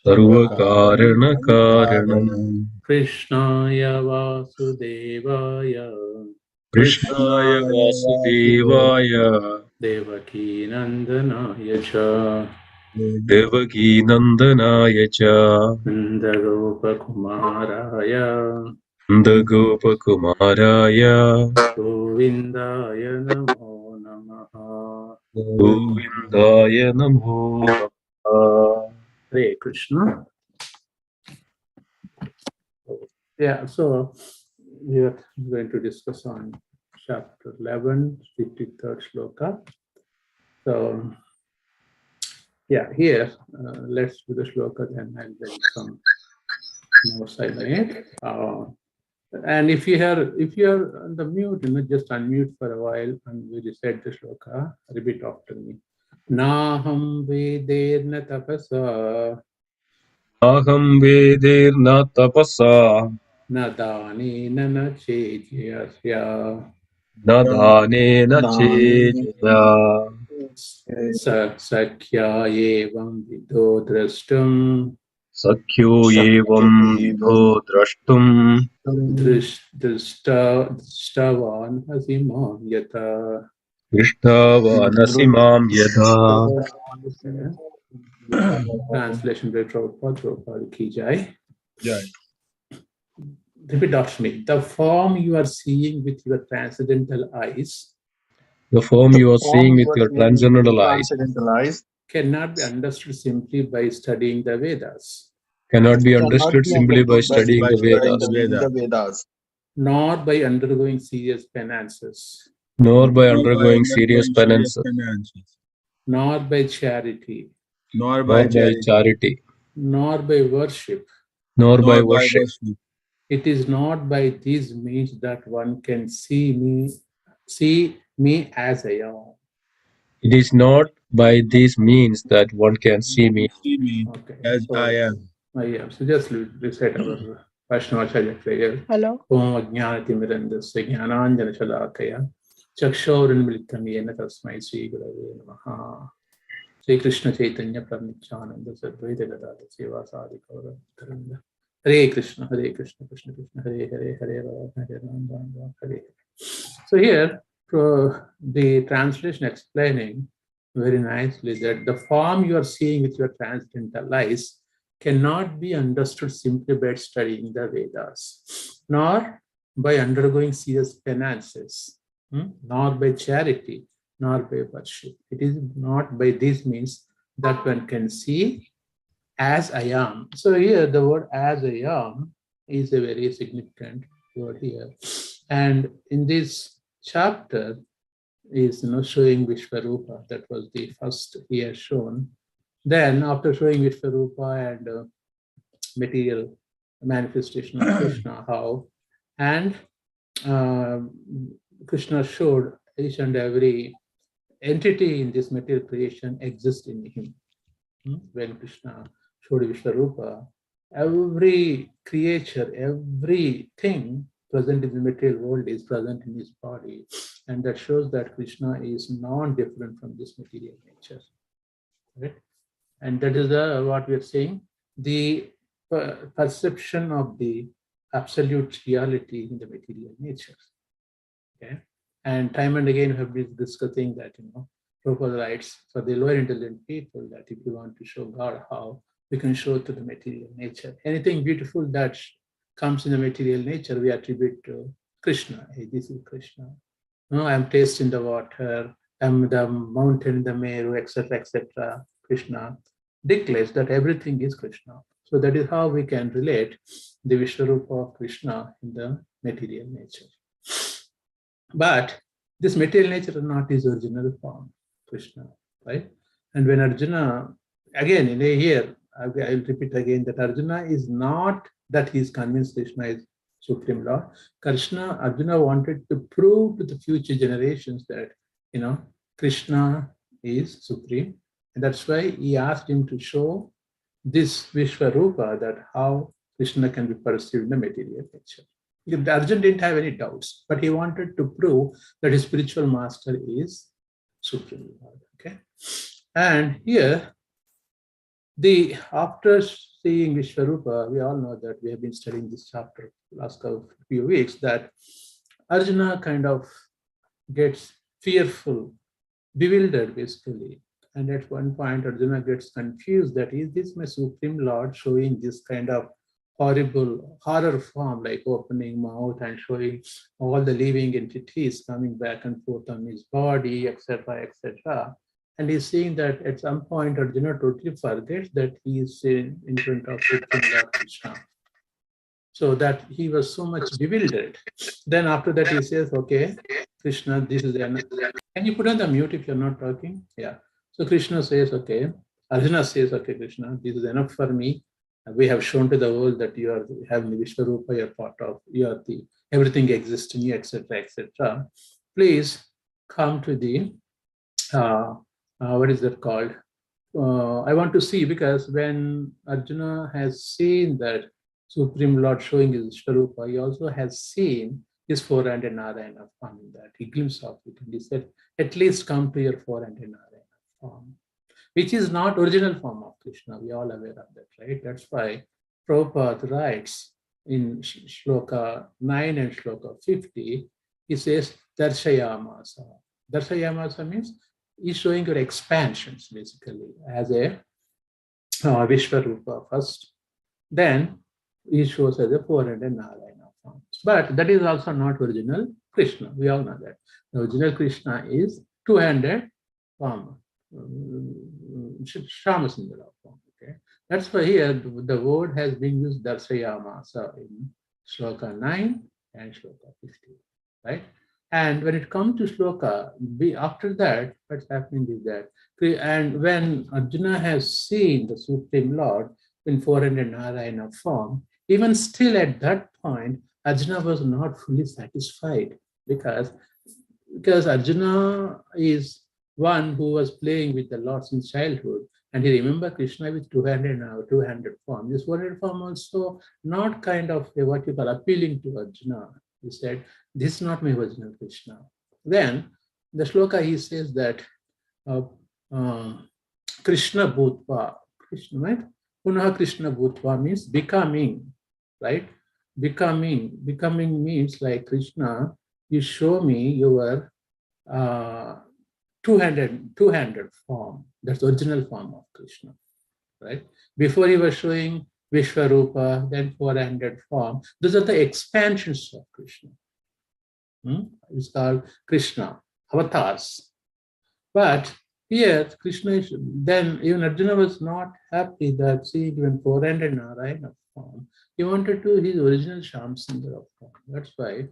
Sarvakaranam Krishnaya Vasudevaya Krishnaya Vasudevaya Devaki Nandanaya Cha Devaki Nandanaya Cha Nandagopakumaraya Nandagopakumaraya Govindaya Namo Namaha Govindaya Namo Namaha. Hare Krishna. Yeah, so we are going to discuss on chapter 11, 53rd shloka. So, yeah, here, let's do the shloka, then I'll bring some more silent. And if you are on the mute, just unmute for a while and we recite the shloka. Repeat after me. Naham vedirna tapasa Aham vedirna tapasa nadani nana chejyasya nadhanena chejaya Sakya evam vido drashtum Sakhyo yevam vidho drashtum drishtavan hasimam yata. Drishtavanasimam yadha. Translation by Prabhupada Ki Jai. Jai. Repeat after me. The form you are seeing with your transcendental eyes The form you are seeing with your transcendental eyes cannot be understood simply by studying the Vedas. Cannot be understood simply by studying the Vedas, nor by undergoing serious penances, nor by undergoing serious penances, nor by charity, nor by charity, nor by worship. nor by worship. It is not by these means that one can see me as I am. It is not by these means that one can see me as I am. So just recite our Vaishnavacharya prayer. Hello. Om Ajnanatimidandasya Jnananjana Shalakaya Chakshorinmilitam Yena Tasmai Sri Gurave Namaha. Sri Krishna Chaitanya Pramnichananda Sadvaita Gadada Sivasadi Kauravataranda. Hare Krishna, Hare Krishna, Krishna Krishna, Hare Hare, Hare Rama, Hare Rama, Hare Hare. So here, the translation explaining very nicely that the form you are seeing with your transcendental eyes cannot be understood simply by studying the Vedas, nor by undergoing serious penances, nor by charity, nor by worship. It is not by these means that one can see as I am. So here the word as I am is a very significant word here. And in this chapter is showing Vishvarupa. That was the first he has shown. Then after showing Vishvarupa and material manifestation of Krishna, how, and Krishna showed each and every entity in this material creation exists in him. When Krishna showed Vishvarupa, every creature, everything present in the material world is present in his body. And that shows that Krishna is non-different from this material nature. Right? And that is what we are saying, the perception of the absolute reality in the material nature. Okay? And time and again, we have been discussing that, Prabhupada writes for the lower intelligent people that if you want to show God, how we can show to the material nature. Anything beautiful that comes in the material nature, we attribute to Krishna. Hey, this is Krishna. I'm tasting the water, I'm the mountain, the Meru, etc., etc. Krishna declares that everything is Krishna. So that is how we can relate the Vishwarupa of Krishna in the material nature. But this material nature is not his original form, Krishna, right? And when Arjuna, again, in a here, I'll repeat again that Arjuna is not that he is convinced Krishna is Supreme Lord. Arjuna wanted to prove to the future generations that, Krishna is Supreme. And that's why he asked him to show this Vishwarupa, that how Krishna can be perceived in the material nature. Arjuna didn't have any doubts, but he wanted to prove that his spiritual master is Supreme Lord. Okay. And here, after seeing Vishwarupa, we all know that we have been studying this chapter last few weeks, that Arjuna kind of gets fearful, bewildered basically. And at one point, Arjuna gets confused that is this my Supreme Lord showing this kind of horrible horror form, like opening mouth and showing all the living entities coming back and forth on his body, etc., etc. And he's seeing that at some point, Arjuna totally forgets that he is in front of Supreme Lord Krishna. So that he was so much bewildered. Then after that, he says, okay, Krishna, this is enough. Can you put on the mute if you're not talking? Yeah. So Krishna says, okay. Arjuna says, okay, Krishna, this is enough for me. We have shown to the world that you are having Vishwarupa, you're part of, you are the, everything exists in you, etc., etc. Please come to the, what is that called? I want to see, because when Arjuna has seen that Supreme Lord showing his Vishwarupa, he also has seen his four-handed Narayana form in that. He glimpsed of it and he said, at least come to your four-handed Narayana form, which is not original form of Krishna. We are all aware of that, right? That's why Prabhupada writes in Shloka 9 and Shloka 50, he says, Darshayamasa. Darshayamasa means he's showing your expansions basically as a Vishwarupa first. Then he shows as a four-handed Narayana form. But that is also not original Krishna. We all know that. The original Krishna is two-handed form, Shamasundara form. Okay, that's why here the word has been used Darshayamasa in Shloka 9 and Shloka 50, right? And when it comes to Shloka, after that, what's happening is that, and when Arjuna has seen the Supreme Lord in 400 Narayana form, even still at that point, Arjuna was not fully satisfied, because Arjuna is one who was playing with the Lord since childhood, and he remembered Krishna with two-handed form. This four-handed form also not kind of what you call appealing to Arjuna. He said, this is not my original Krishna. Then the shloka he says that Krishna Bhutva, Krishna, right? Punaha Krishna Bhutva means becoming, right? Becoming means like Krishna, you show me your two-handed form. That's the original form of Krishna, right? Before he was showing Vishwarupa, then four-handed form. Those are the expansions of Krishna. It's called Krishna, avatars. But here, Krishna is, then even Arjuna was not happy that seeing even four-handed Narayana form. He wanted to his original Shamsundara form. That's why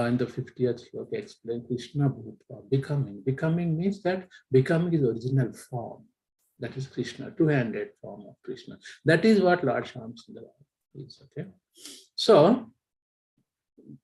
in the 50th sloka explained Krishna Bhutva, becoming. Becoming means that becoming is original form. That is Krishna, two-handed form of Krishna. That is what Lord Shamsundara is. Okay. So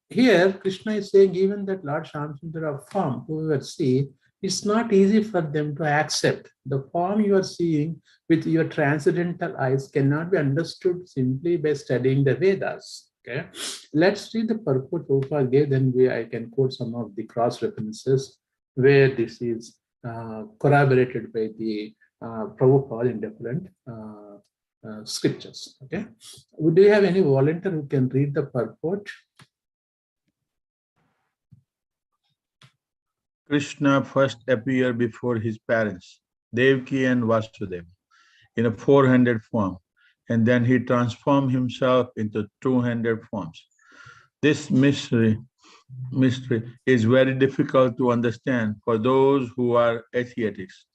here Krishna is saying even that Lord Shamsundara form, whoever see, it's not easy for them to accept. The form you are seeing with your transcendental eyes cannot be understood simply by studying the Vedas. Okay, let's read the purport Prabhupada gave, then I can quote some of the cross references where this is corroborated by the Prabhupada in different scriptures. Okay, do you have any volunteer who can read the purport? Krishna first appeared before his parents, Devaki and Vasudeva, in a four-handed form, and then he transformed himself into two-handed forms. This mystery is very difficult to understand for those who are atheists,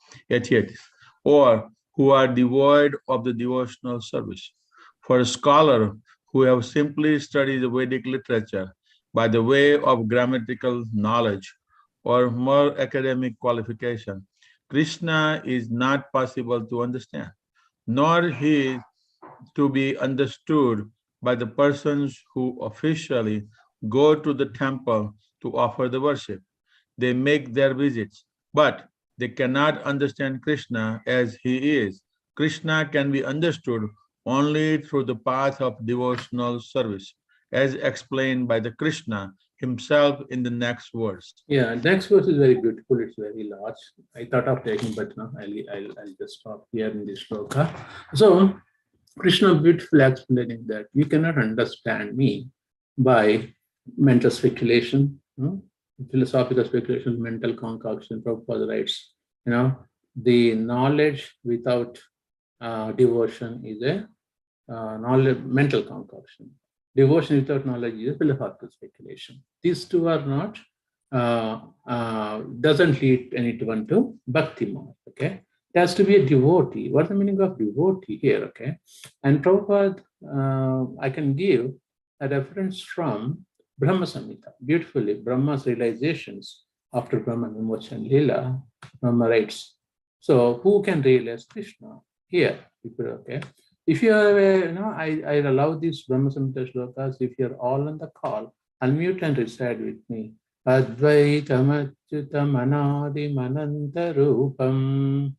or who are devoid of the devotional service. For a scholar who have simply studied the Vedic literature by the way of grammatical knowledge or more academic qualification, Krishna is not possible to understand, nor he to be understood by the persons who officially go to the temple to offer the worship. They make their visits, but they cannot understand Krishna as he is. Krishna can be understood only through the path of devotional service, as explained by the Krishna himself in the next verse. Yeah, next verse is very beautiful. It's very large. I thought of taking, but no, I'll just stop here in this shloka. So Krishna beautifully explaining that you cannot understand me by mental speculation, philosophical speculation, mental concoction. Prabhupada writes, the knowledge without devotion is a knowledge, mental concoction. Devotion without knowledge is a philosophical speculation. These two are not, doesn't lead anyone to bhakti marg, okay? It has to be a devotee. What's the meaning of devotee here, okay? And Prabhupada, I can give a reference from Brahma Samhita. Beautifully, Brahma's realizations after Brahma Vimochan Lila, Brahma writes, so who can realize Krishna? Here, okay? If you are, I allow these Brahma Samhita shlokas. If you are all on the call, unmute and recite with me. Advaitam achyutam anadim ananta rupam.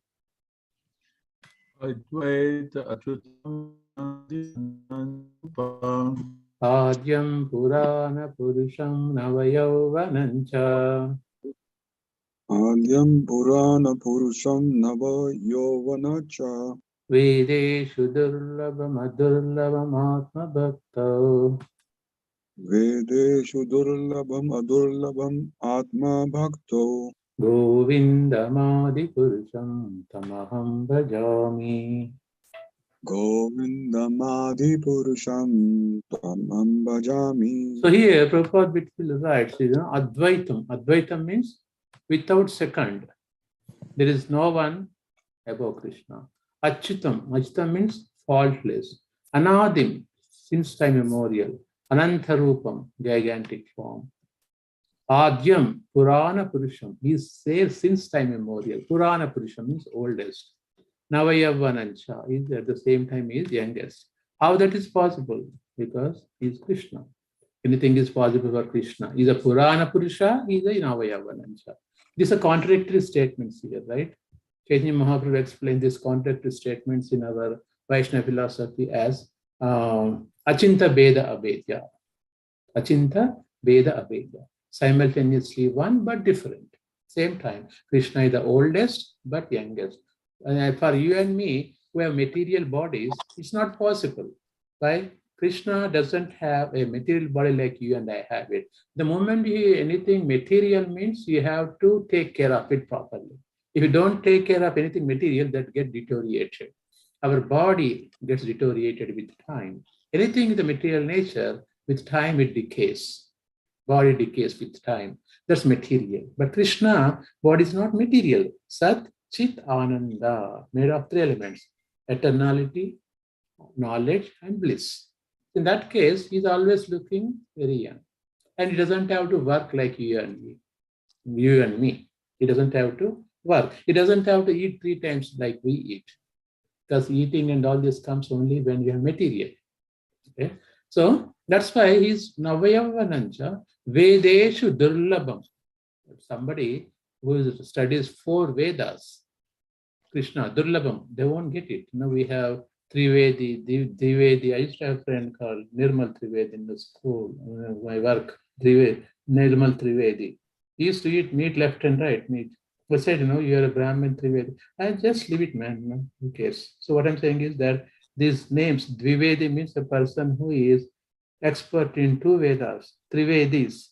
Advaita Achyutam Anandipam Adyam Purana Purusham Navayauvanancha. Adyam Purana Purusham Nava Yovanacha Vedeshu Durlabham Adurlabham Atma Bhakta. Vedeshu Durlabham Adurlabham Atma Bhakto Govindamadi Purusham Tamaham Bhajami. Govindamadi Purusham Tamam Bhajami. So here Prabhupada beautifully writes, Advaitam. Advaitam means without second. There is no one above Krishna. Achyutam. Achyutam means faultless. Anadim, since time immemorial. Anantharupam, gigantic form. Adyam, Purana Purusham. He is there since time immemorial. Purana Purusham means oldest. Navayavanancha is at the same time he is youngest. How that is possible? Because he is Krishna. Anything is possible for Krishna. He is a Purana Purusha, he is a Navayavanancha. These are contradictory statements here, right? Chaitanya Mahaprabhu explained these contradictory statements in our Vaishnava philosophy as Achinta Beda Abedya. Achinta Beda Abedya. Simultaneously one but different. Same time. Krishna is the oldest but youngest. And for you and me, who have material bodies, it's not possible. Right? Krishna doesn't have a material body like you and I have it. The moment anything material means you have to take care of it properly. If you don't take care of anything material, that gets deteriorated. Our body gets deteriorated with time. Anything in the material nature, with time it decays. Body decays with time. That's material. But Krishna, body is not material. Sat, Chit, Ananda, made of three elements: eternality, knowledge, and bliss. In that case, he's always looking very young. And he doesn't have to work like you and me. He doesn't have to work. He doesn't have to eat 3 times like we eat. Because eating and all this comes only when you have material. Okay? So that's why he's Navayavanancha Vedeshu Durlabham. Somebody who studies 4 Vedas, Krishna, Durlabham, they won't get it. We have Trivedi, Divedi. I used to have a friend called Nirmal Trivedi in the school, my work, Nirmal Trivedi. He used to eat meat left and right, meat. I said, you're a Brahmin Trivedi. I just leave it, man, who cares? So what I'm saying is that these names, Dvivedi means a person who is expert in 2 Vedas, Trivedis,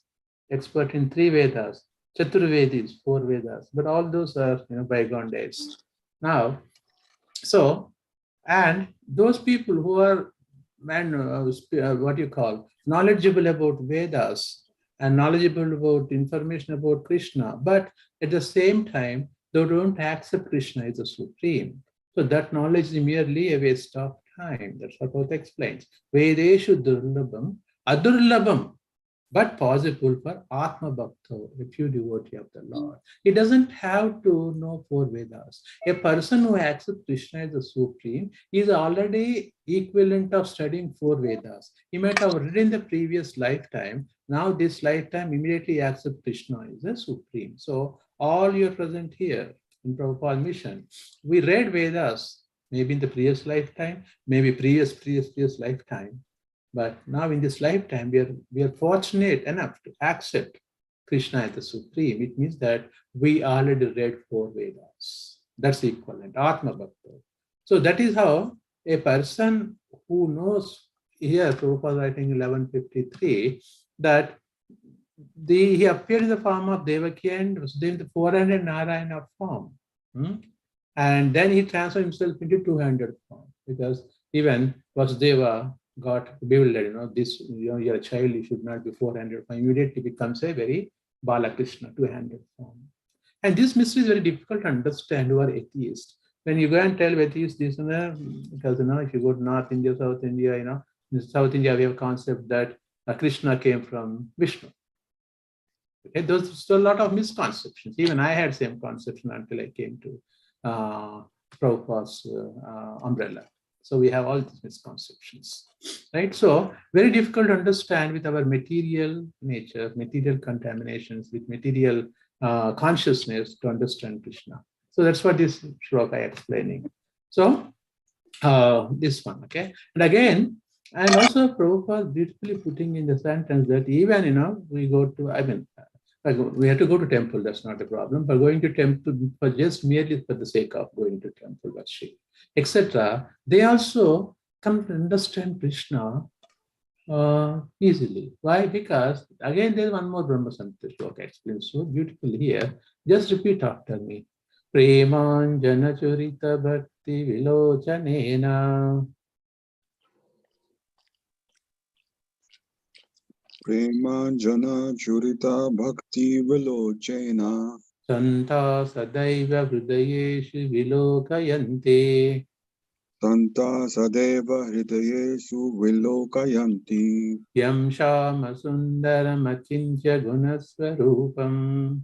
expert in 3 Vedas, Chaturvedis, 4 Vedas. But all those are, bygone days. Now, so, and those people who are, knowledgeable about Vedas and knowledgeable about information about Krishna, but at the same time, they don't accept Krishna as the supreme. So that knowledge is merely a waste of time. That's what Bhagavad explains. Vedeshu Durlabham, Adurlabham, but possible for Atma Bhakta, a pure devotee of the Lord. He doesn't have to know 4 Vedas. A person who accepts Krishna as the supreme is already equivalent of studying 4 Vedas. He might have read in the previous lifetime. Now this lifetime immediately accepts Krishna as the supreme. So all you are present here in Prabhupada mission, we read Vedas maybe in the previous lifetime, maybe previous lifetime. But now in this lifetime, we are fortunate enough to accept Krishna as the Supreme. It means that we already read 4 Vedas. That's equivalent, Atma Bhakta. So that is how a person who knows, here Prabhupada writing 1153, that he appeared in the form of Devaki and Vasudeva in the 400 Narayana form. And then he transformed himself into 200 form, because even Vasudeva got bewildered, you're a child, you should not be 400 form. Immediately becomes a very Balakrishna, 200 form. And this mystery is very difficult to understand who are atheists. When you go and tell atheists this and that, because if you go to North India, South India, in South India we have a concept that Krishna came from Vishnu. Okay, there's a lot of misconceptions. Even I had same conception until I came to Prabhupada's umbrella. So we have all these misconceptions, right? So very difficult to understand with our material nature, material contaminations, with material consciousness to understand Krishna. So that's what this shloka is explaining. So this one, okay? And again, and also Prabhupada beautifully putting in the sentence that even, we go to, we have to go to temple, that's not a problem, but going to temple for just merely for the sake of going to temple, worship, etc., they also come to understand Krishna easily. Why? Because again, there's one more Brahma Samhita shloka explained so beautifully here. Just repeat after me. Premanjana Churita Bhakti Vilochanena. Premanjana Churita Bhakti Vilochena Santa Sadaiva Hridayeshu Vilokayante. Santa Sadeva Hridayesu Vilokayanti Yam Shama Sundaram Achintya Gunaswarupam.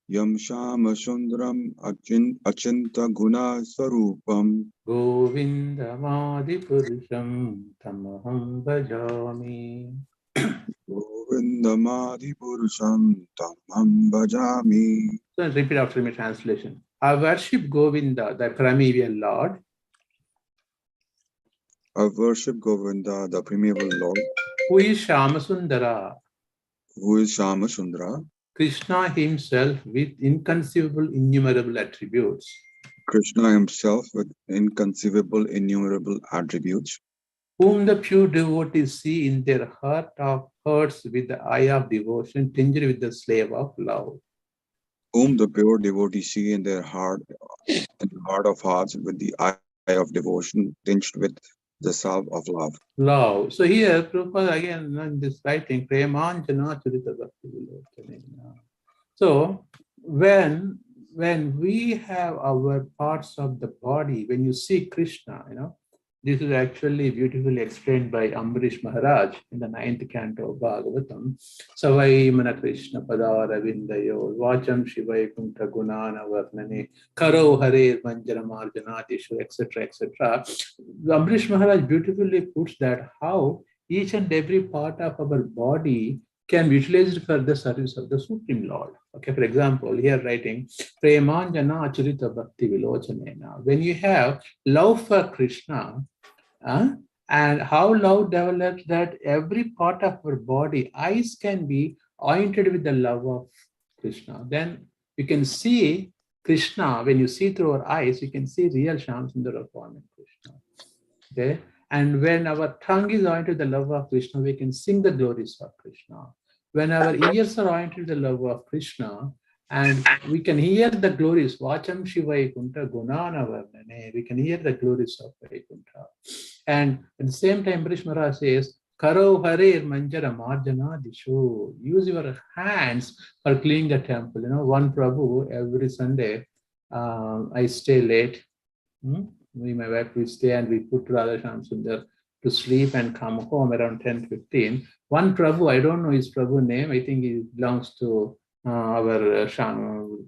Yam Shama Sundram Achinta Guna Sarupam Govindamadi Purusham Tamaham Bhajami. Govindamadi Purusham Tamham Bhajami. So repeat after me translation. I worship Govinda, the primeval Lord. I worship Govinda, the primeval Lord, Who is Shamasundara, who is Shama Sundara, Krishna himself with inconceivable, innumerable attributes. Krishna himself with inconceivable, innumerable attributes, Whom the pure devotees see in their heart of hearts with the eye of devotion, tinged with the slave of love. whom the pure devotees see in their heart, in the heart of hearts, with the eye of devotion, tinged with the salve of love. Love. So here, Prabhupada again in this writing, Premanjana Charita Bhakti Vilochanena. So when we have our parts of the body, when you see Krishna, this is actually beautifully explained by Ambarish Maharaj in the 9th canto of Bhagavatam. Savai Mana Krishna Padara Vindayo, Vacham Shivai Kunta Gunana Varnane, Karo Hare Manjana Marjanatishu, etc., etc. Ambarish Maharaj beautifully puts that how each and every part of our body can be utilized for the service of the Supreme Lord. Okay, for example, here writing, Premanjana Achurita Bhakti Vilochanena. When you have love for Krishna, and how love develops that every part of our body, eyes can be oriented with the love of Krishna. Then you can see Krishna, when you see through our eyes, you can see real Shyamsundara form in Krishna. Okay? And when our tongue is oriented to the love of Krishna, we can sing the glories of Krishna. When our ears are oriented to the love of Krishna, and we can hear the glories, Vacham Shivai Kunta Gunana Varnane, we can hear the glories of Vaikuntha. And at the same time, Ambarish Maharaj says, Karo Hare Manjara Marjana Disho. Use your hands for cleaning the temple. One Prabhu, every Sunday, I stay late. Me, my wife, we stay and we put Radha Shyamsundar to sleep and come home around 10:15. One Prabhu, I don't know his Prabhu name, I think he belongs to our Shameshwar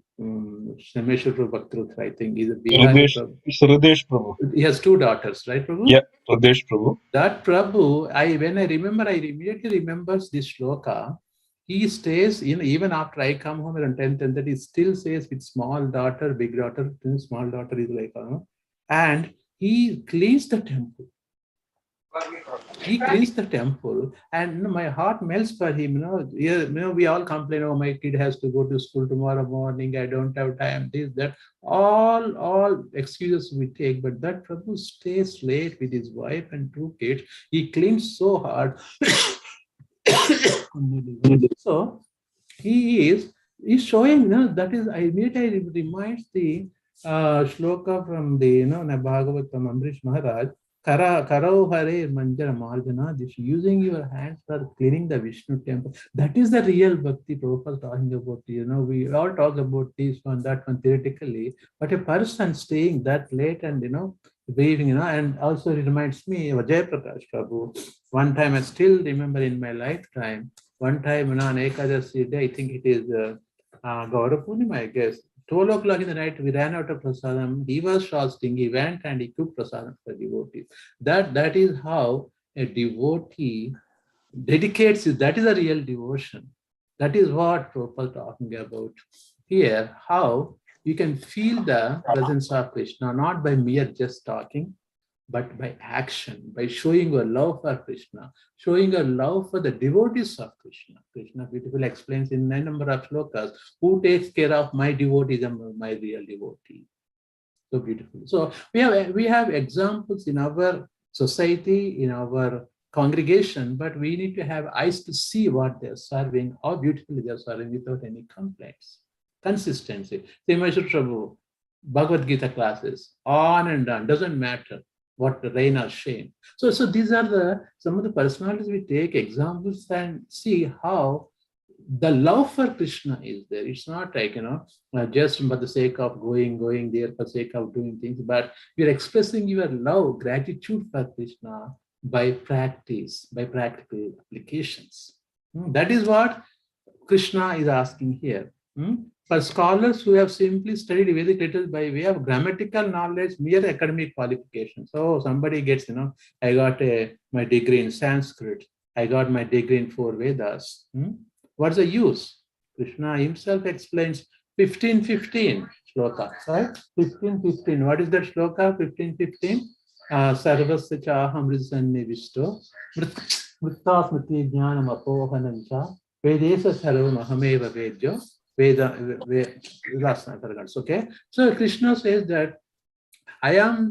Bhakta, I think he's a Bihari Prabhu. It's Hridesh Prabhu. He has 2 daughters, right, Prabhu? Yeah, Hridesh Prabhu. That Prabhu, when I remember, I immediately remembers this shloka. He stays, even after I come home around 10:30, he still says with small daughter, big daughter, small daughter is like, and he cleans the temple. He cleans the temple, and my heart melts for him. We all complain, oh, my kid has to go to school tomorrow morning, I don't have time, this, that, all excuses we take. But that Prabhu stays late with his wife and 2 kids. He cleans so hard. So he's showing, that is, immediately reminds the shloka from the Bhagavatam, Amrish Maharaj. Karau Hare Manjara Marjana, this using your hands for cleaning the Vishnu temple. That is the real bhakti Prabhupada talking about. We all talk about this one, that one theoretically, but a person staying that late and waving, and also it reminds me of Jai Prakash Prabhu. One time I still remember in my lifetime, one time on Ekadasi day, I think it is Gaura Purnima, I guess. 12 o'clock in the night, we ran out of prasadam. He was fasting. He went and he took prasadam for devotees. That is how a devotee dedicates it. That is a real devotion. That is what Prabhupada is talking about here. How you can feel the presence of Krishna, not by mere just talking, but by action, by showing your love for Krishna, showing your love for the devotees of Krishna. Krishna beautifully explains in a number of shlokas, who takes care of my devotees and my real devotee. So beautiful. So we have examples in our society, in our congregation, but we need to have eyes to see what they're serving, how beautifully they're serving without any complaints. Consistency. Srimad Prabhu, Bhagavad Gita classes, on and on, doesn't matter what rain or shame. So these are some of the personalities we take examples and see how the love for Krishna is there. It's not like, just for the sake of going there, for the sake of doing things, but you're expressing your love, gratitude for Krishna by practice, by practical applications. That is what Krishna is asking here. For scholars who have simply studied Vedic literature by way of grammatical knowledge, mere academic qualifications. So somebody gets, I got my degree in Sanskrit, I got my degree in 4 Vedas. What's the use? Krishna himself explains 15:15 shloka, right? 15:15. What is that shloka? 15:15. Sarvasya chaham risannivisto vritta smriti jnanam apohanancha vedesa sarvam ahameva vedyo. Okay, so Krishna says that I am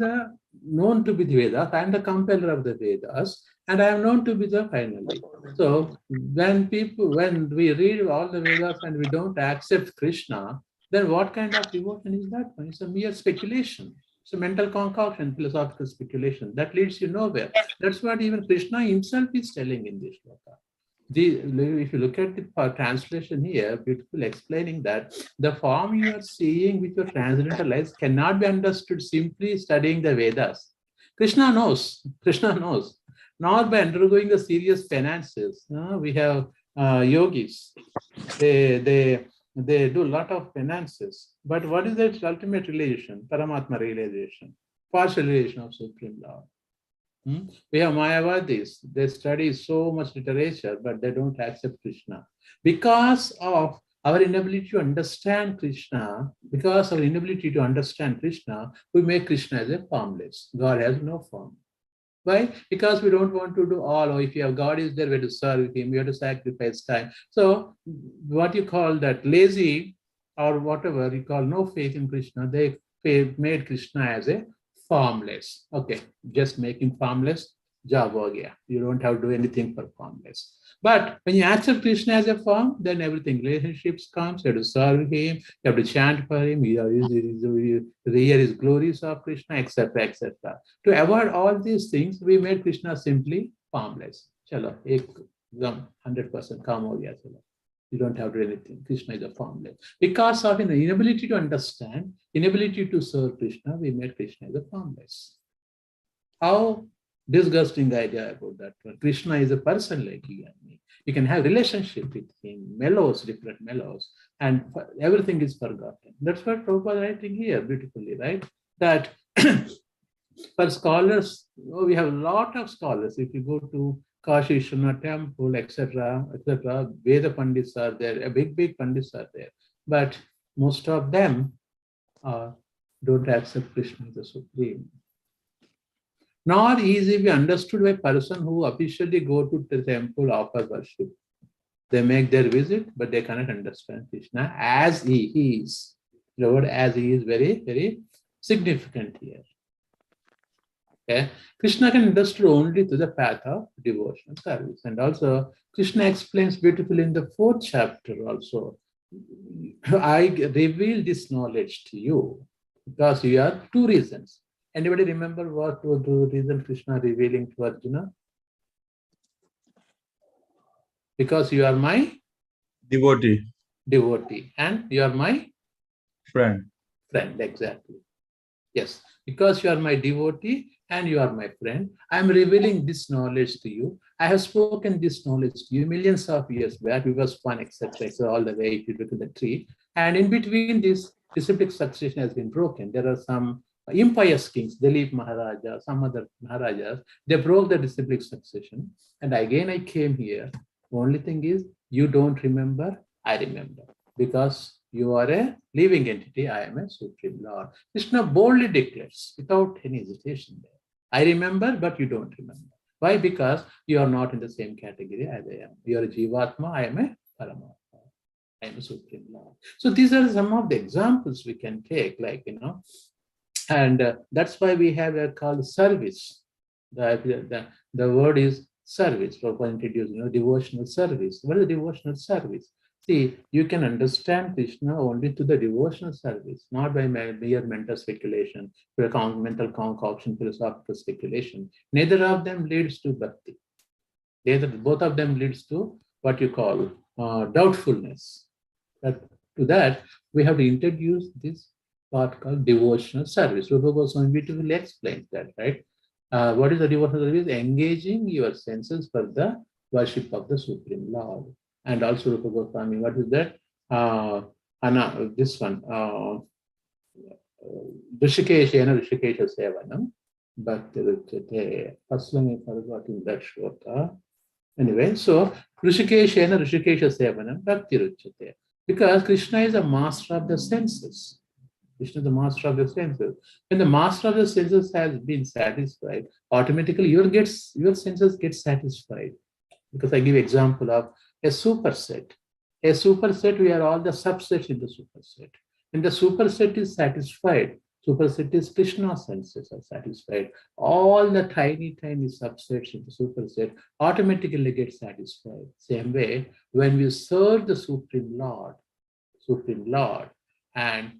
known to be the Vedas, I am the compiler of the Vedas, and I am known to be the finally. So when we read all the Vedas and we don't accept Krishna, then what kind of devotion is that one? It's a mere speculation. It's a mental concoction, philosophical speculation that leads you nowhere. That's what even Krishna himself is telling in this shloka. If you look at the translation here, beautiful explaining that the form you are seeing with your transcendental eyes cannot be understood simply studying the Vedas. Krishna knows, not by undergoing the serious penances. We have yogis, they do a lot of penances. But what is the ultimate realization? Paramatma realization, partial realization of Supreme Lord. We have Mayavadis, they study so much literature, but they don't accept Krishna. Because of our inability to understand Krishna, we make Krishna as a formless. God has no form. Why? Because we don't want to do all. Or if you have God is there, we have to serve him, we have to sacrifice time. So what you call that lazy or whatever you call no faith in Krishna, they made Krishna as a formless. Okay, just make him formless, job ho gaya. You don't have to do anything for formless. But when you accept Krishna as a form, then everything, relationships comes, you have to serve him, you have to chant for him, you hear his glories of Krishna, etc., etc. To avoid all these things, we made Krishna simply formless. Chalo, 100% calm ho gaya, chalo. You don't have to do anything. Krishna is a formless. Because of an inability to understand, inability to serve Krishna, we made Krishna as a formless. How disgusting idea about that. Krishna is a person like you and me. You can have relationship with him, different mellows, and everything is forgotten. That's what Prabhupada is writing here beautifully, right? That for scholars, we have a lot of scholars. If you go to Kashi Vishwanath temple, etc., Veda Pandits are there, big Pandits are there. But most of them don't accept Krishna as the Supreme. nor easy be understood by person who officially go to the temple offer worship. They make their visit, but they cannot understand Krishna as he is. The word as he is very, very significant here. Okay? Krishna can understood only through the path of devotional service. And also, Krishna explains beautifully in the 4th chapter also. I reveal this knowledge to you because you have 2 reasons. Anybody remember what was the reason Krishna revealing to Arjuna? Because you are my Devotee, devotee and you are my friend. friend. Exactly. Yes, because you are my devotee and you are my friend, I am revealing this knowledge to you. I have spoken this knowledge to you millions of years back. We was fun, etc. So all the way if you look at the tree. And in between this disciplic succession has been broken. There are some impious kings, Dilip Maharaja, some other Maharajas, they broke the disciplic succession. And again I came here. The only thing is you don't remember, I remember. Because you are a living entity, I am a Supreme Lord. Krishna boldly declares without any hesitation there. I remember, but you don't remember. Why? Because you are not in the same category as I am. You are a Jivatma, I am a Paramatma. I am a Supreme Lord. So these are some of the examples we can take, like, and that's why we have a called service. The word is service. For introduce, devotional service. What is devotional service? See, you can understand Krishna only to the devotional service, not by mere mental speculation, mental concoction, philosophical speculation. Neither of them leads to bhakti. Both of them leads to what you call doubtfulness. But to that, we have to introduce this part called devotional service. Rupa Goswami beautifully explains that, right? What is the devotional service? Engaging your senses for the worship of the Supreme Lord. And also Rupa Goswami, what is that? This one, Rishikeshena Rishikesha Sevanam, Bhakti Ruchate. First one I forgot in that shloka. Anyway, so Rishikeshena Rishikesha Sevanam, Bhakti Ruchate. Because Krishna is a master of the senses. Krishna is the master of the senses. When the master of the senses has been satisfied, automatically your senses get satisfied. Because I give example of a superset. A superset, we are all the subsets in the superset. When the superset is satisfied, superset is Krishna senses are satisfied. All the tiny subsets in the superset automatically get satisfied. Same way, when we serve the Supreme Lord, and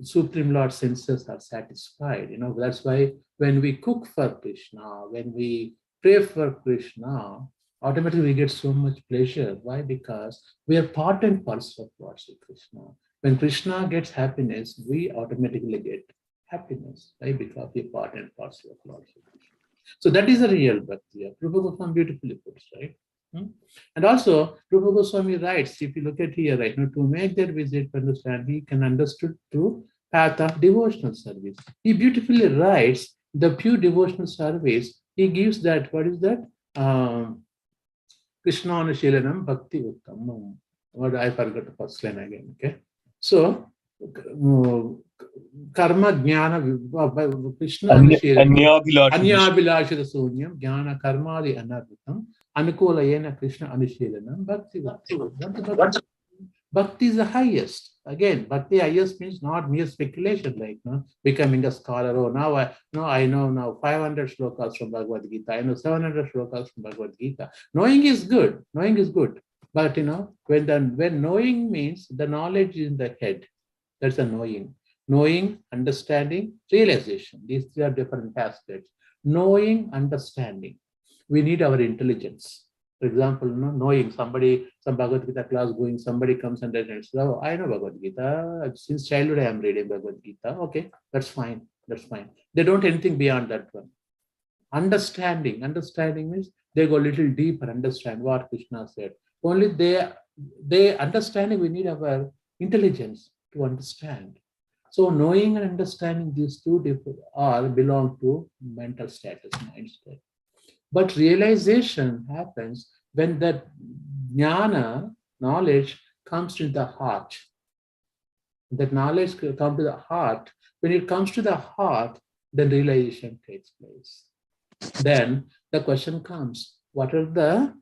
Supreme Lord senses are satisfied. That's why when we cook for Krishna, when we pray for Krishna, automatically we get so much pleasure. Why? Because we are part and parcel of Lord Sri Krishna. When Krishna gets happiness, we automatically get happiness, right? Because we are part and parcel of Lord Sri Krishna. So that is a real bhakti. Rupa Goswami beautifully puts, right? And also, Rupa Goswami writes, if you look at here, right, to make that visit, understand, he can understood through path of devotional service. He beautifully writes the pure devotional service. He gives that, what is that? Krishna Anushilanam Bhakti Uttamam. What I forgot the first line again, okay? So, Karma Jnana Krishna Anushilanam Anyabhilashita Sunyam Jnana Karmadi Anarvitam Anukula Yena Krishna Anushilanam Bhakti Uttamam. Bhakti is the highest. Again, bhakti highest means not mere speculation, like becoming a scholar. Oh, I know now 500 shlokas from Bhagavad Gita. I know 700 shlokas from Bhagavad Gita. Knowing is good. But when knowing means the knowledge is in the head, that's a knowing. Knowing, understanding, realization. These three are different aspects. Knowing, understanding. We need our intelligence. For example, knowing somebody, some Bhagavad Gita class going, somebody comes and says, oh, I know Bhagavad Gita. Since childhood, I am reading Bhagavad Gita. Okay, that's fine. They don't anything beyond that one. Understanding means they go a little deeper, understand what Krishna said. Only they understanding, we need our intelligence to understand. So knowing and understanding, these two belong to mental status, mind state. But realization happens when that jnana, knowledge, comes to the heart. That knowledge comes to the heart. When it comes to the heart, then realization takes place. Then the question comes, what are the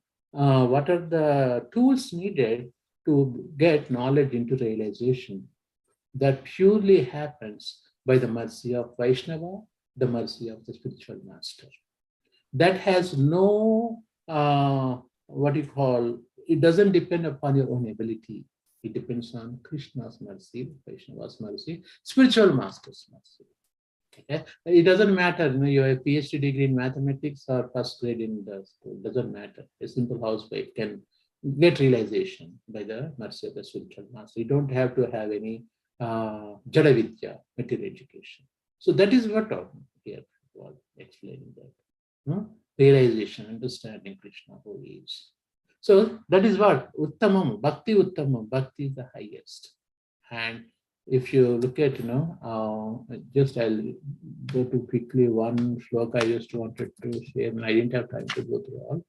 tools needed to get knowledge into realization? That purely happens by the mercy of Vaishnava, the mercy of the spiritual master. That has no, it doesn't depend upon your own ability. It depends on Krishna's mercy, Vaishnava's mercy, spiritual master's mercy. Okay? It doesn't matter, you have a PhD degree in mathematics or first grade in the school, doesn't matter. A simple housewife can get realization by the mercy of the spiritual master. You don't have to have any Jada Vidya, material education. So that is what here was explaining that. Realization, understanding Krishna who he is. So that is what Uttamam, Bhakti Uttamam, Bhakti is the highest. And if you look at, just I'll go to quickly one shloka I just wanted to share, and I didn't have time to go through all.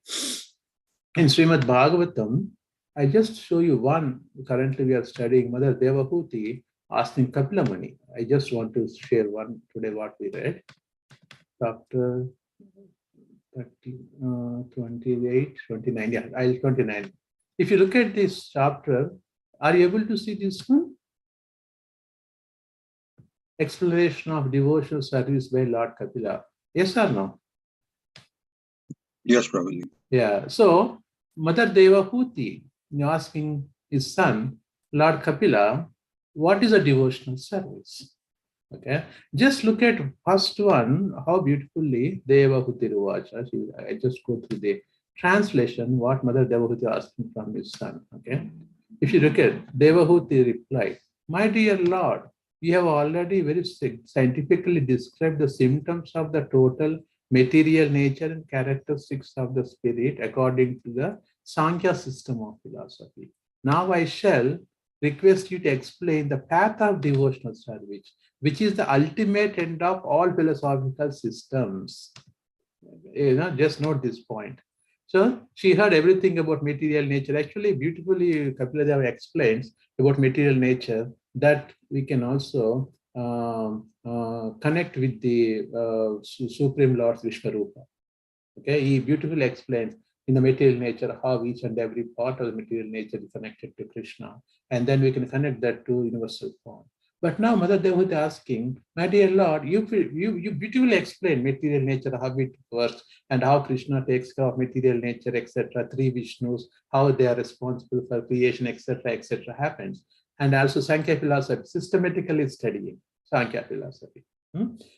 In Srimad Bhagavatam, I just show you one. Currently we are studying Mother Devahuti asking Kapilamani. I just want to share one today what we read. Chapter 28, 29, yeah, I'll 29. If you look at this chapter, are you able to see this one? Exploration of devotional service by Lord Kapila. Yes or no? Yes, Prabhuji. Yeah. So Mother Devahuti asking his son, Lord Kapila, what is a devotional service? Okay. Just look at first one, how beautifully Devahuti Ruvacha. I just go through the translation, what Mother Devahuti asking from his son. Okay. If you look at Devahuti replied, my dear Lord, you have already very scientifically described the symptoms of the total material nature and characteristics of the spirit according to the Sankhya system of philosophy. Now I shall request you to explain the path of devotional service, which is the ultimate end of all philosophical systems. Just note this point. So she heard everything about material nature. Actually, beautifully, Kapila Deva explains about material nature that we can also connect with the Supreme Lord Vishwarupa. Okay, he beautifully explains in the material nature how each and every part of the material nature is connected to Krishna, and then we can connect that to universal form. But now Mother Devahuti asking, my dear Lord, you beautifully explain material nature, how it works, and how Krishna takes care of material nature, etc. Three Vishnus, how they are responsible for creation, etc., happens. And also Sankhya philosophy, systematically studying Sankhya philosophy.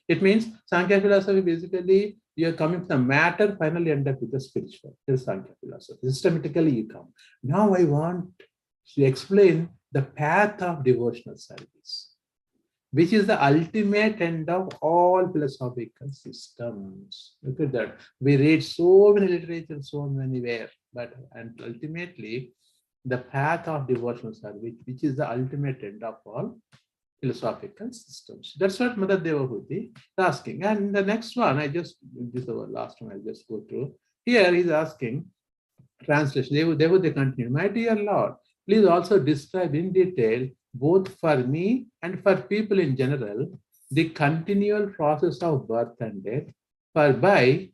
It means Sankhya philosophy basically you are coming from the matter, finally end up with the spiritual. This is Sankhya philosophy. Systematically you come. Now I want to explain the path of devotional service, which is the ultimate end of all philosophical systems. Look at that. We read so many literature, so many where, and ultimately the path of devotional service, which is the ultimate end of all philosophical systems. That's what Mother Devahuti is asking. And the next one, this is the last one I just go through. Here he's asking, translation, Devahuti continue, my dear Lord, please also describe in detail, both for me and for people in general, the continual process of birth and death, for by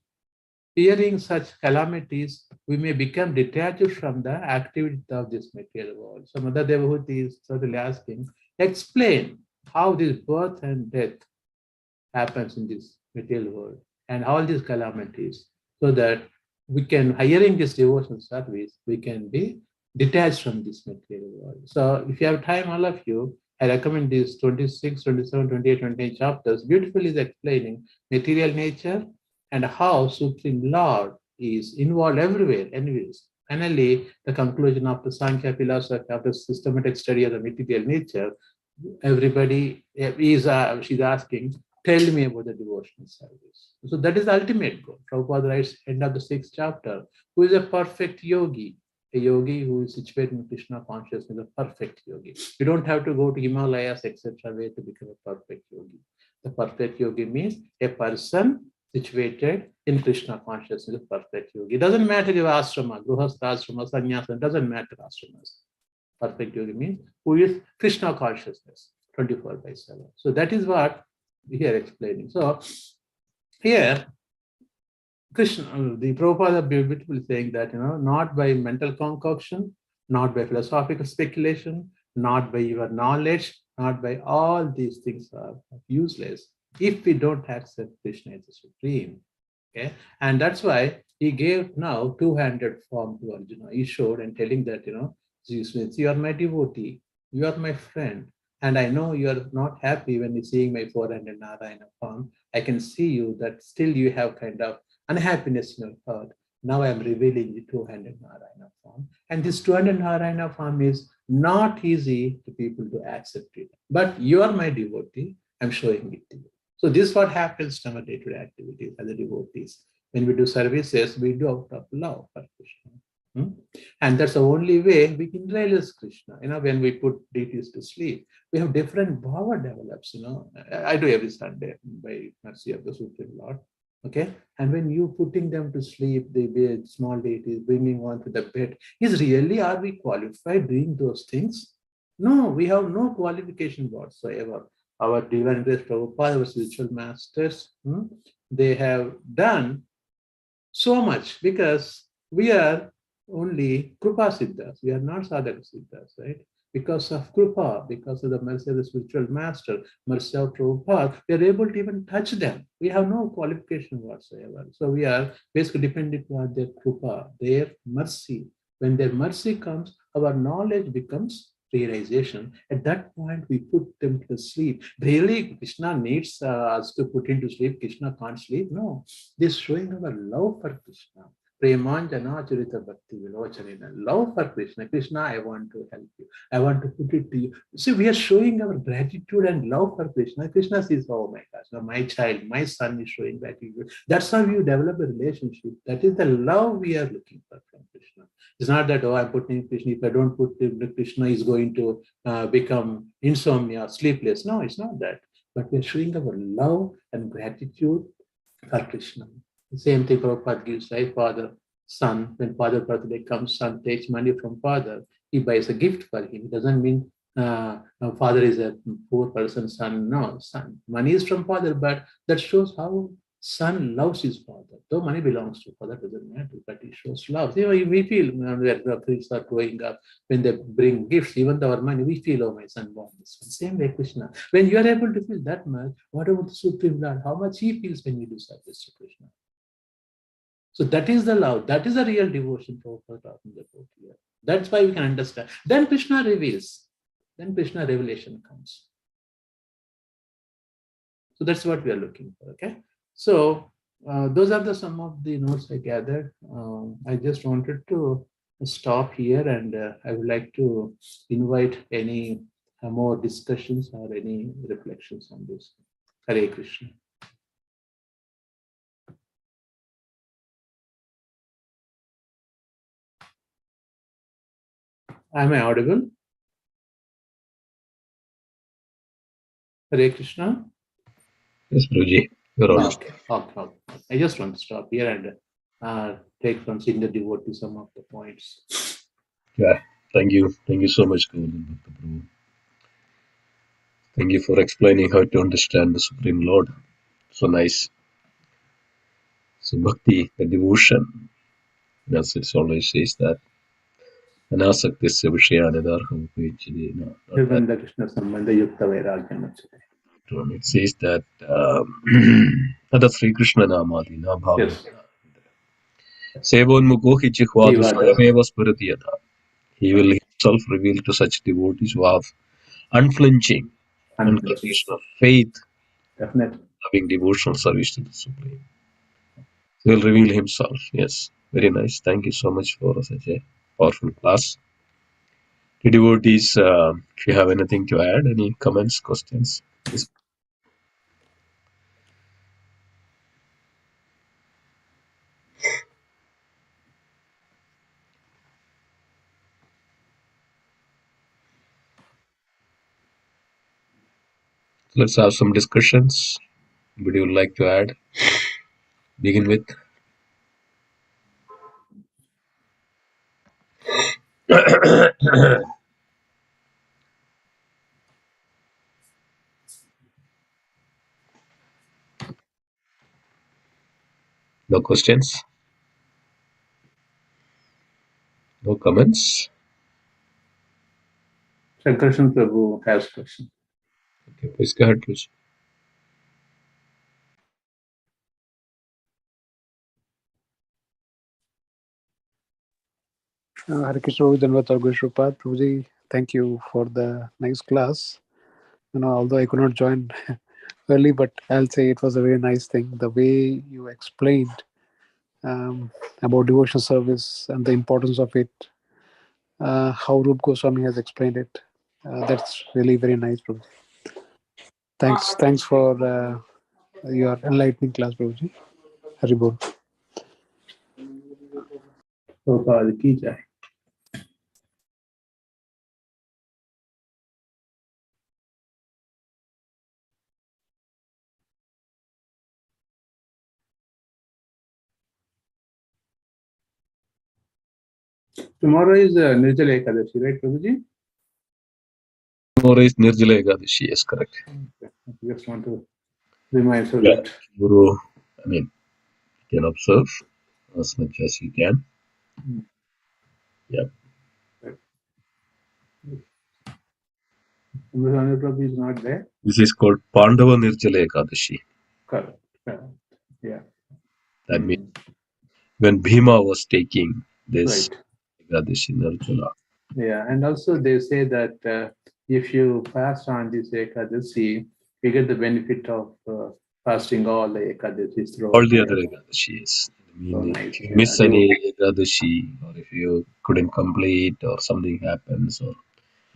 fearing such calamities, we may become detached from the activity of this material world. So Mother Devahuti is certainly asking, explain how this birth and death happens in this material world and all these calamities, so that we can, hearing this devotional service, we can be detached from this material world. So if you have time, all of you, I recommend these 26, 27, 28, 29 chapters. Beautifully is explaining material nature and how Supreme Lord is involved everywhere, anyways. Finally, the conclusion of the Sankhya philosophy, after systematic study of the material nature, everybody is, she's asking, tell me about the devotional service. So that is the ultimate goal. Prabhupada writes, end of the 6th chapter, who is a perfect yogi. A yogi who is situated in Krishna consciousness, a perfect yogi. You don't have to go to Himalayas, etc., way to become a perfect yogi. The perfect yogi means a person situated in Krishna consciousness, a perfect yogi. It doesn't matter your ashrama, gruhastha ashrama, sannyasa, it doesn't matter ashramas. Perfect yogi means who is Krishna consciousness, 24/7. So that is what here explaining. So here, Krishna, the Prabhupada beautifully saying that, not by mental concoction, not by philosophical speculation, not by your knowledge, not by all these things are useless if we don't accept Krishna as the supreme. Okay, and that's why he gave now two-handed form to Arjuna. He showed and telling that, Jesus, you are my devotee, you are my friend, and I know you are not happy when you're seeing my four-handed Narayana form. I can see you that still you have kind of unhappiness in your heart. Now I am revealing the two-handed Narayana form. And this two-handed Narayana form is not easy to people to accept it. But you are my devotee, I'm showing it to you. So this is what happens in our day-to-day activities as a devotees. When we do services, we do out of love for Krishna. And that's the only way we can realize Krishna. When we put deities to sleep, we have different bhava develops. I do every Sunday by mercy of the Supreme Lord. Okay, and when you putting them to sleep, the small deities bringing on to the bed, are we qualified doing those things? No, we have no qualification whatsoever. Our divine grace Prabhupada, our spiritual masters, they have done so much because we are only Krupa Siddhas. We are not Sadhaka Siddhas, right? Because of Krupa, because of the mercy of the spiritual master, mercy of Prabhupada, we are able to even touch them. We have no qualification whatsoever. So we are basically dependent on their Krupa, their mercy. When their mercy comes, our knowledge becomes realization. At that point, we put them to sleep. Really, Krishna needs us to put him to sleep. Krishna can't sleep. No, this showing our love for Krishna. Premanjana Charita Bhakti Vilochanina. Love for Krishna. Krishna, I want to help you. I want to put it to you. See, we are showing our gratitude and love for Krishna. Krishna says, oh my gosh, now my child, my son is showing gratitude. That's how you develop a relationship. That is the love we are looking for from Krishna. It's not that, I'm putting Krishna. If I don't put Krishna, is going to become insomnia, sleepless. No, it's not that. But we're showing our love and gratitude for Krishna. The same thing Prabhupada gives, right? Father, son, when father birthday comes, son takes money from father, he buys a gift for him. It doesn't mean father is a poor person, son. No, son. Money is from father, but that shows how son loves his father. Though money belongs to father, doesn't matter, but it shows love. We feel when the kids are growing up, when they bring gifts, even though our money, we feel, oh, my son bought this one. Same way, Krishna. When you are able to feel that much, what about the Supreme Lord? How much he feels when you do service to Krishna? So that is the love. That is the real devotion Prabhupada talking about here. That's why we can understand. Then Krishna reveals. Then Krishna revelation comes. So that's what we are looking for. Okay. So those are some of the notes I gathered. I just wanted to stop here, and I would like to invite any more discussions or any reflections on this. Hare Krishna. Am I audible? Hare Krishna. Yes, Guruji, you're audible. Okay. I just want to stop here and take from senior devotee some of the points. Yeah, thank you so much, Govardhan Bhakta Prabhu. Thank you for explaining how to understand the Supreme Lord. So nice. So bhakti, the devotion, as it always says that anasaktisya vishayanidharham upechide. Nirvanda Krishna Sambandha Yukta Vairagyam Uchyate. It says that Tada Sri Krishna Namadi na bhavam. Yes. Sevonmukho hi jikhvadu Jivada. swayameva spurati yada. He will himself reveal to such devotees who have unflinching, unconditional faith, Definitely. loving devotional service to the Supreme. He will reveal himself. Yes, very nice. Thank you so much for such a powerful class. The devotees, if you have anything to add, any comments, questions, please. Let's have some discussions. Would you like to add? Begin with. No questions? No comments? Sankarshan Prabhu has question. Okay, please go ahead, please. Hare Krishna, Dhanvat Gurupad. Prabhuji, thank you for the nice class. Although I could not join early, but I'll say it was a very nice thing. The way you explained about devotional service and the importance of it, how Rup Goswami has explained it, that's really very nice, Prabhuji. Thanks for your enlightening class, Prabhuji. Haribol. Prabhupada ki jai. Tomorrow is Nirjala Ekadashi, right, Prabhuji? Tomorrow is Nirjala Ekadashi, yes, correct. Okay. I just want to remind so Yeah. that. Guru, you can observe as much as you can. Yeah. Amritsar Prabhu is not there. This is called Pandava Nirjala Ekadashi. Correct. Yeah. That means when Bhima was taking this Right. Ekadashi Nirjala. Yeah, and also they say that if you fast on this Ekadashi, you get the benefit of fasting all the Ekadashis throughout All the the other year. Ekadashis. So nice. If you Yeah, miss any Ekadashi, or if you couldn't complete, or something happens, or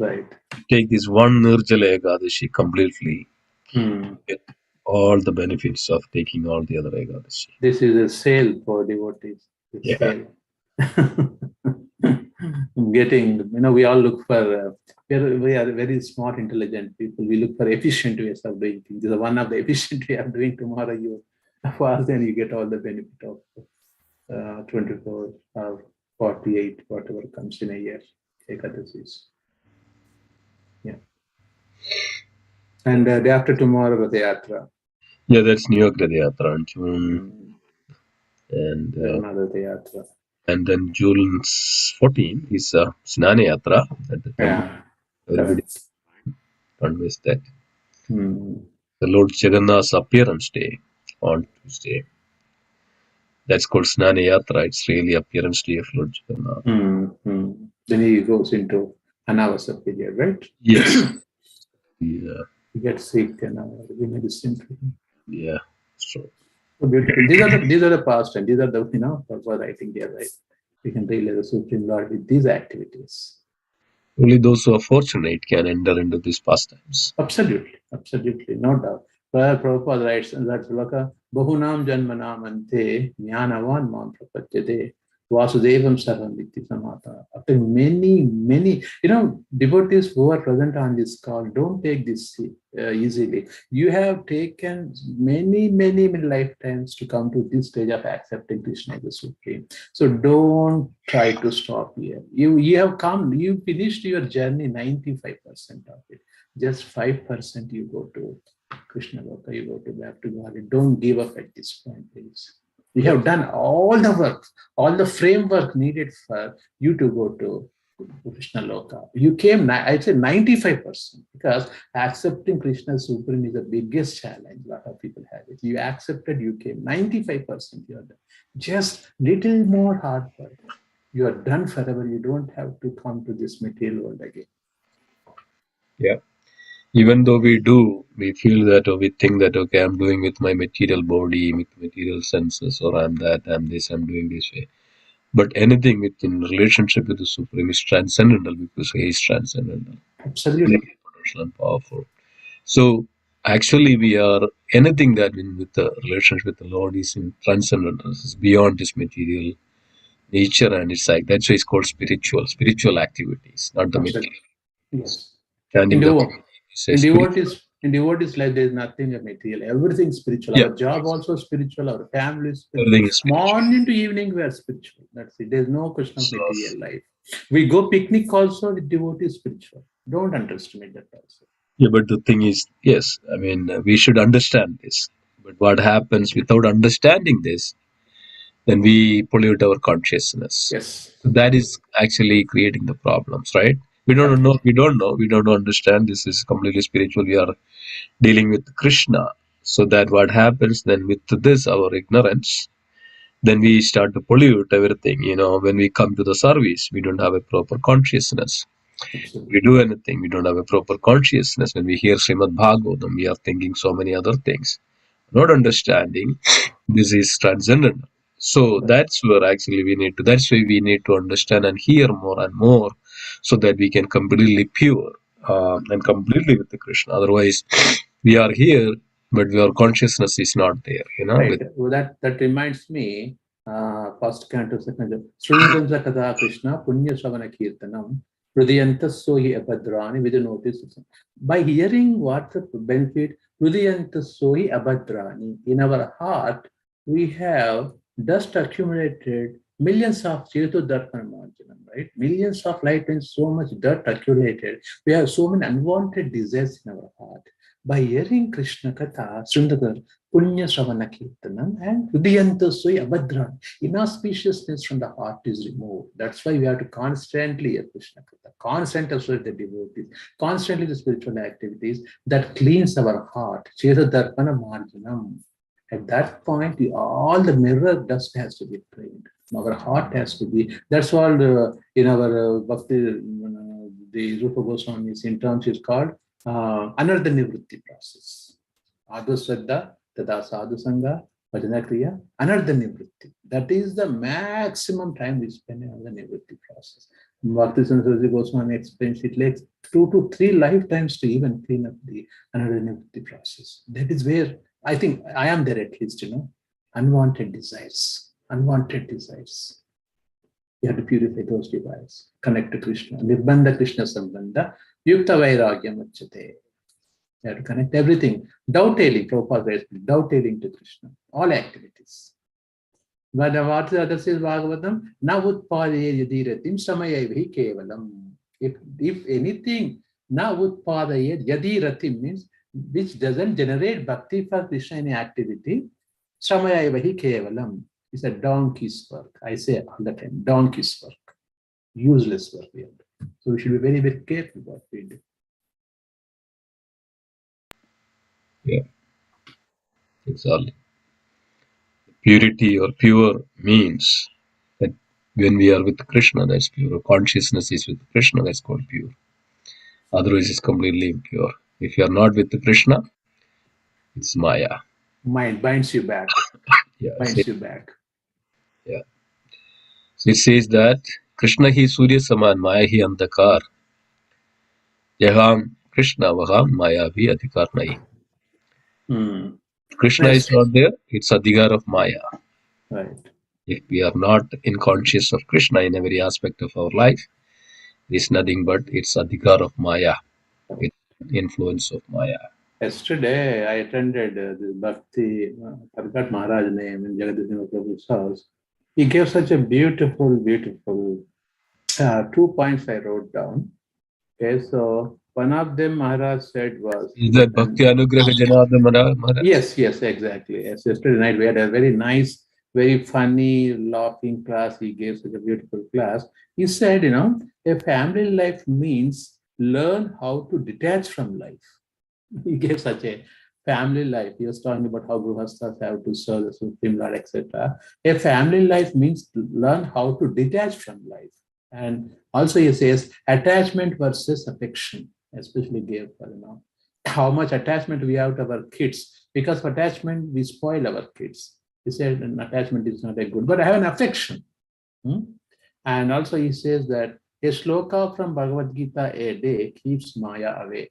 right. you take this one Nirjala Ekadashi completely, Hmm. get all the benefits of taking all the other Ekadashi. This is a sale for devotees. It's Yeah. sale. Getting, we all look for, we are very smart, intelligent people. We look for efficient ways of doing things. This is one of the efficient way of doing. Tomorrow you fast and you get all the benefit of 24 or 48, whatever comes in a year. Ekadasis. Yeah. And day after tomorrow, Rath Yatra. Yeah, that's New York Rath Yatra in June. And Another Rath Yatra. and then June 14 is Snana Yatra at the temple. Yeah. Everybody don't miss that. Hmm. The Lord Jagannath's appearance day on Tuesday. That's called Snana Yatra. It's really appearance day of Lord Jagannath. Then he goes into Anavasa period, right? Yes. Yeah. He gets sick and we medicine for him. Yeah. So So beautiful. These are the past and these are the what I think they are right. We can realize the Supreme Lord with these activities. only those who are fortunate can enter into these pastimes. Absolutely, no doubt. Prabhupada writes that Bahunam Janmanam Ante Jnanavan Mam Prapachate Vasudevam Sarvam Vitti Samata. After many, devotees who are present on this call, don't take this easily. You have taken many lifetimes to come to this stage of accepting Krishna as the Supreme. So don't try to stop here. You have come, you finished your journey 95% of it. Just 5% you go to Krishna Loka, you go to back to God. Don't give up at this point, please. You have done all the work, all the framework needed for you to go to Krishna Loka. You came, I'd say 95%, because accepting Krishna Supreme is the biggest challenge. A lot of people have it. You accepted, you came. 95% you are done. Just little more hard work. You are done forever. You don't have to come to this material world again. Yeah. Even though we feel that, or we think that, okay, I'm doing with my material body, with material senses, or I'm that, I'm this, I'm doing this way. But anything within relationship with the Supreme is transcendental because He is transcendental. Absolutely. And powerful. So actually, we are anything that with the relationship with the Lord is in transcendental, it's beyond this material nature, and it's like that's why it's called spiritual activities, not the material. Yes. Chanting the In devotees life, there is nothing of material. Everything spiritual. Yeah. Our job also spiritual. Our family is spiritual. Everything is spiritual. Morning to evening, we are spiritual. That's it. There's no question of material life. We go picnic also with devotees spiritual. Don't underestimate that also. Yeah, but the thing is, yes, I mean, we should understand this. But what happens without understanding this? then we pollute our consciousness. Yes. That is actually creating the problems, right? We don't know, we don't understand. This is completely spiritual. We are dealing with Krishna. So that what happens then with this, our ignorance, then we start to pollute everything. When we come to the service, we don't have a proper consciousness. Absolutely. We do anything, we don't have a proper consciousness. When we hear Srimad Bhagavatam, we are thinking so many other things, not understanding this is transcendental. So that's where actually that's why we need to understand and hear more and more, so that we can completely pure and completely with the Krishna. Otherwise, we are here, but our consciousness is not there. Right. Well, that reminds me, first canto, second canto. Srinadandra Katha Krishna, Punya Shavana Kirtanam, Hridayanta Sohi Abhadrani, with a notice. By hearing what the benefit, Hridayanta Sohi Abhadrani, in our heart, we have dust accumulated, millions of Chetu Darpana Marjanam, right? Millions of light and so much dirt accumulated. We have so many unwanted desires in our heart. By hearing Krishna Katha, Srinadandra, Punya Sravana Kirtanam and Hridayanta Soi Abhadran. Inauspiciousness from the heart is removed. That's why we have to constantly hear Krishna Katha, constantly associate the devotees, constantly the spiritual activities that cleans our heart. Cheta Darpana Marjanam. At that point, all the mirror dust has to be cleaned. Our heart has to be. That's all in our Bhakti, the Rupa Goswami's in terms is called Anartha Nivritti process. Adhu Shraddha, Tada Sadhu Sangha, Bhajana Kriya, Anartha Nivritti. That is the maximum time we spend on the Nivritti process. Bhakti Saraswati Goswami explains it takes 2 to 3 lifetimes to even clean up the Anartha Nivritti process. That is where I think I am there at least, unwanted desires. Unwanted desires. You have to purify those desires, connect to Krishna. Nirbandha Krishna Sambandha, Yukta Vairagya Machate. You have to connect everything. Dovetailing, Prabhupada says, dovetailing to Krishna. All activities. But what the other says Bhagavatam, na utpadaye yadiratim samayaivahi kevalam. If anything, na utpadaye yadiratim means which doesn't generate bhakti for Krishna any activity, samayaivahi kevalam. It's a donkey's work. I say all the time, donkey's work. Useless work we are doing. So we should be very, very careful what we do. Yeah, exactly. Purity or pure means that when we are with Krishna, that's pure. Consciousness is with Krishna, that's called pure. Otherwise, it's completely impure. If you are not with Krishna, it's Maya. Mind binds you back. Yeah, Binds you back. Yeah. So it says that Krishna hi Surya Saman, Maya hi Andhakar. Yaham Krishna Vaham Maya bhi Adhikar nahi. Krishna Yes. is not there, it's Adhikar of Maya. Right. If we are not in conscious of Krishna in every aspect of our life, it's nothing but it's Adhikar of Maya. It's influence of Maya. Yesterday, I attended this Bhakti, Parkat Maharaj name in Jagadishwara Prabhu's house. He gave such a beautiful, beautiful 2 points I wrote down. Okay, so one of them Maharaj said was... Is that Bhakti Anugraha Janardhan Maharaj? Yes, exactly. Yes, yesterday night we had a very nice, very funny, laughing class. He gave such a beautiful class. He said, a family life means learn how to detach from life. He gave such a family life. He was talking about how Grihasthas have to serve the Supreme Lord, etc. A family life means to learn how to detach from life. And also he says attachment versus affection, especially gave for, how much attachment we have to our kids. Because of attachment, we spoil our kids. He said an attachment is not a good, but I have an affection. And also he says that a shloka from Bhagavad Gita a day keeps Maya away.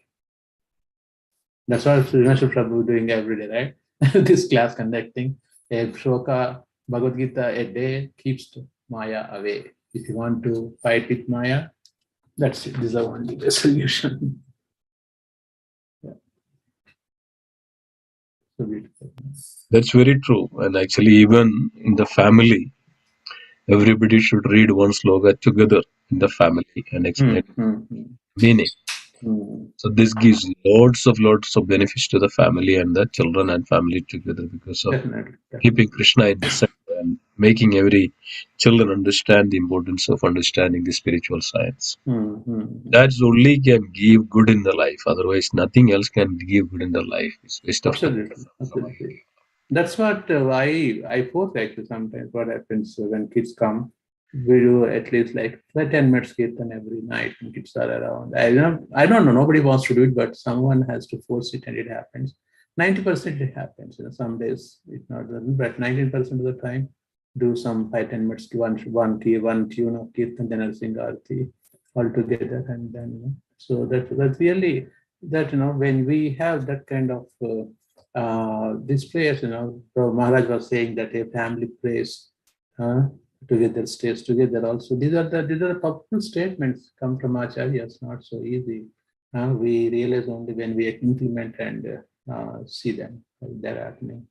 That's what Srinivasa Prabhu doing every day, right? This class conducting a shloka Bhagavad Gita a day keeps Maya away. If you want to fight with Maya, that's it. This is the only solution. Yeah. So beautiful. That's very true. And actually, even in the family, everybody should read one sloga together in the family and explain meaning. So this gives lots of benefits to the family and the children and family together because of Definitely. keeping Krishna in the center and making every children understand the importance of understanding the spiritual science. That's only can give good in the life. Otherwise, nothing else can give good in the life. It's waste of time. Absolutely. That's what I force actually sometimes. What happens when kids come, we do at least like 10 minutes kirtan every night when kids are around. I don't know. Nobody wants to do it, but someone has to force it, and it happens. 90% it happens. Some days it not doesn't, but 19% of the time, do some 5-10 minutes to one tune of kirtan, then I'll sing arti all together, and then so that's really that when we have that kind of these prayers, so Maharaj was saying that a family prays together, stays together. Also, these are the powerful statements come from acharyas. Not so easy. We realize only when we implement and see them. They're happening.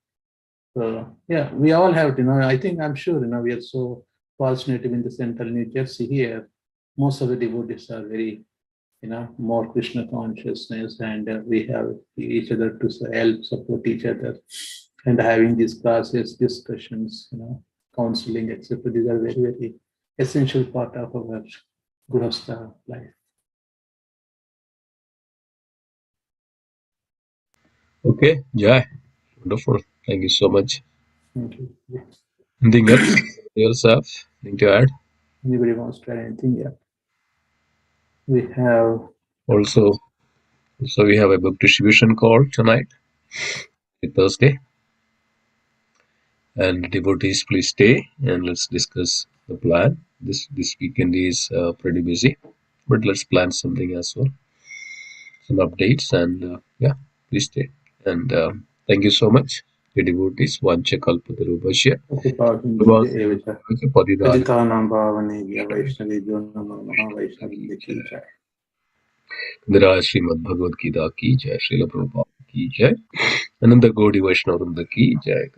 So yeah, we all have to. I think I'm sure. We are so fortunate in the central New Jersey here. Most of the devotees are very more Krishna consciousness, and we have each other to help support each other, and having these classes, discussions, counseling, etc. These are very, very essential part of our Grihastha life. Okay, Jai. Wonderful. Thank you so much. Thank you. Yeah. Anything else? Yourself? Anything to add? Anybody wants to add anything? Yeah. We have Also, we have a book distribution call tonight, Thursday. And devotees, please stay and let's discuss the plan. This weekend is pretty busy, but let's plan something as well. Some updates and yeah, please stay. And thank you so much, the devotees. Vancha kalpatarubhashya. Paditanam Bhavanebhya Vaishnavibhyo Namo Namaha Vaishnavi Ki Jai. Indra Srimad Bhagavad Gita ki jai, Srila Prabhupada ki jai, Ananda Gaudi Vaishnava Vrinda ki jai.